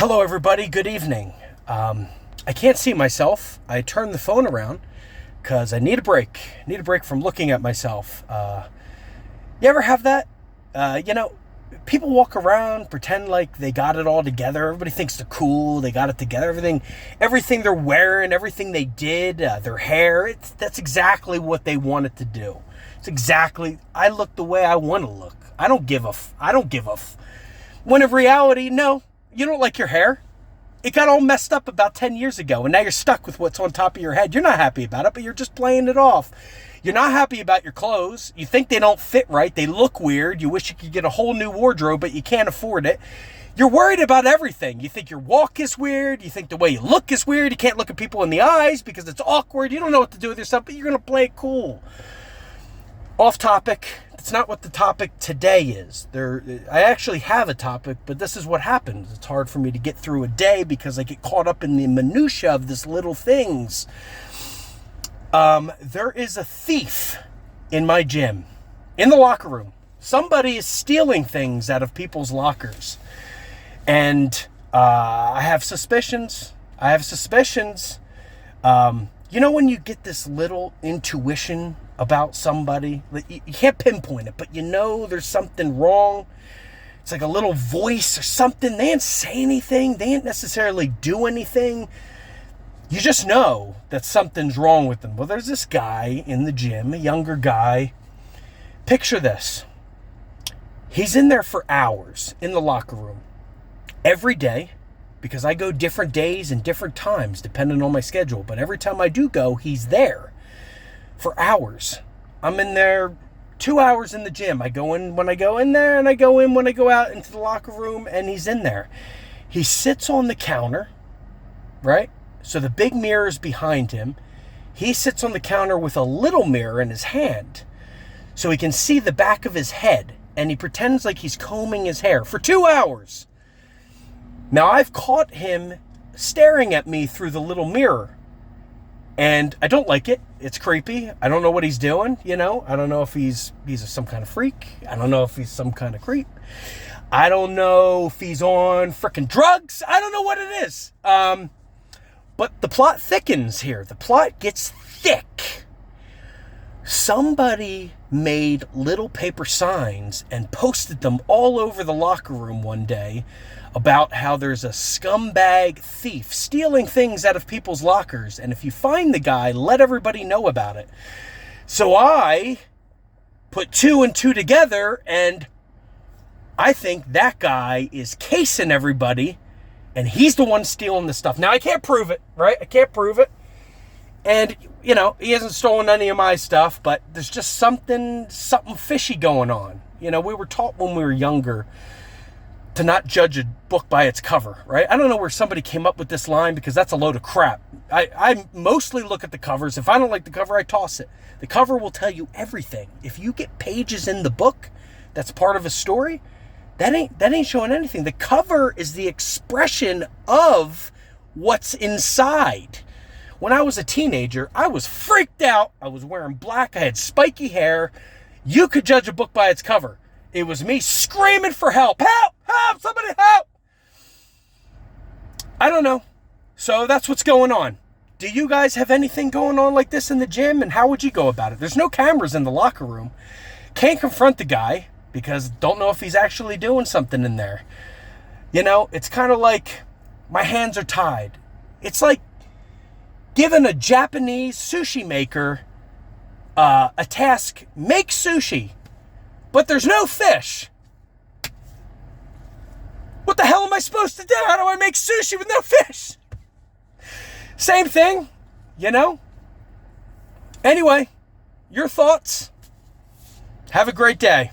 Hello, everybody. Good evening. I can't see myself. I turned the phone around because I need a break. Need a break from looking at myself. You ever have that? People walk around, pretend like they got it all together. Everybody thinks they're cool. They got it together. Everything they're wearing, everything they did, their hair. That's exactly what they wanted to do. I look the way I want to look. I don't give a. When in reality, no. You don't like your hair? It got all messed up about 10 years ago, and now you're stuck with what's on top of your head. You're not happy about it, but you're just playing it off. You're not happy about your clothes. You think they don't fit right. They look weird. You wish you could get a whole new wardrobe, but you can't afford it. You're worried about everything. You think your walk is weird. You think the way you look is weird. You can't look at people in the eyes because it's awkward. You don't know what to do with yourself, but you're going to play it cool. Off topic. It's not what the topic today is. I actually have a topic, but this is what happens. It's hard for me to get through a day because I get caught up in the minutia of this little things. There is a thief in my gym, in the locker room. Somebody is stealing things out of people's lockers. And I have suspicions. You know when you get this little intuition about somebody, you can't pinpoint it, but you know there's something wrong. It's like a little voice or something. They didn't say anything. They didn't necessarily do anything. You just know that something's wrong with them. Well, there's this guy in the gym, a younger guy. Picture this. He's in there for hours in the locker room every day, because I go different days and different times depending on my schedule. But every time I do go, he's there for hours. I'm in there 2 hours in the gym. I go in when I go in there, and I go in when I go out into the locker room, and he's in there. He sits on the counter, right? So the big mirror is behind him. He sits on the counter with a little mirror in his hand so he can see the back of his head, and he pretends like he's combing his hair for 2 hours. Now, I've caught him staring at me through the little mirror, and I don't like it. It's creepy. I don't know what he's doing, I don't know if he's some kind of freak. I don't know if he's some kind of creep. I don't know if he's on frickin' drugs. I don't know what it is. But the plot thickens here. The plot gets thick. Somebody made little paper signs and posted them all over the locker room one day about how there's a scumbag thief stealing things out of people's lockers. And if you find the guy, let everybody know about it. So I put 2 and 2 together, and I think that guy is casing everybody, and he's the one stealing the stuff. Now, I can't prove it, right? I can't prove it. And, he hasn't stolen any of my stuff, but there's just something fishy going on. We were taught when we were younger to not judge a book by its cover, right? I don't know where somebody came up with this line, because that's a load of crap. I mostly look at the covers. If I don't like the cover, I toss it. The cover will tell you everything. If you get pages in the book that's part of a story, that ain't showing anything. The cover is the expression of what's inside. When I was a teenager, I was freaked out. I was wearing black. I had spiky hair. You could judge a book by its cover. It was me screaming for help. Help! Help! Somebody help! I don't know. So that's what's going on. Do you guys have anything going on like this in the gym? And how would you go about it? There's no cameras in the locker room. Can't confront the guy because don't know if he's actually doing something in there. It's kind of like my hands are tied. It's like giving a Japanese sushi maker a task, make sushi, but there's no fish. What the hell am I supposed to do? How do I make sushi with no fish? Same thing, Anyway, your thoughts. Have a great day.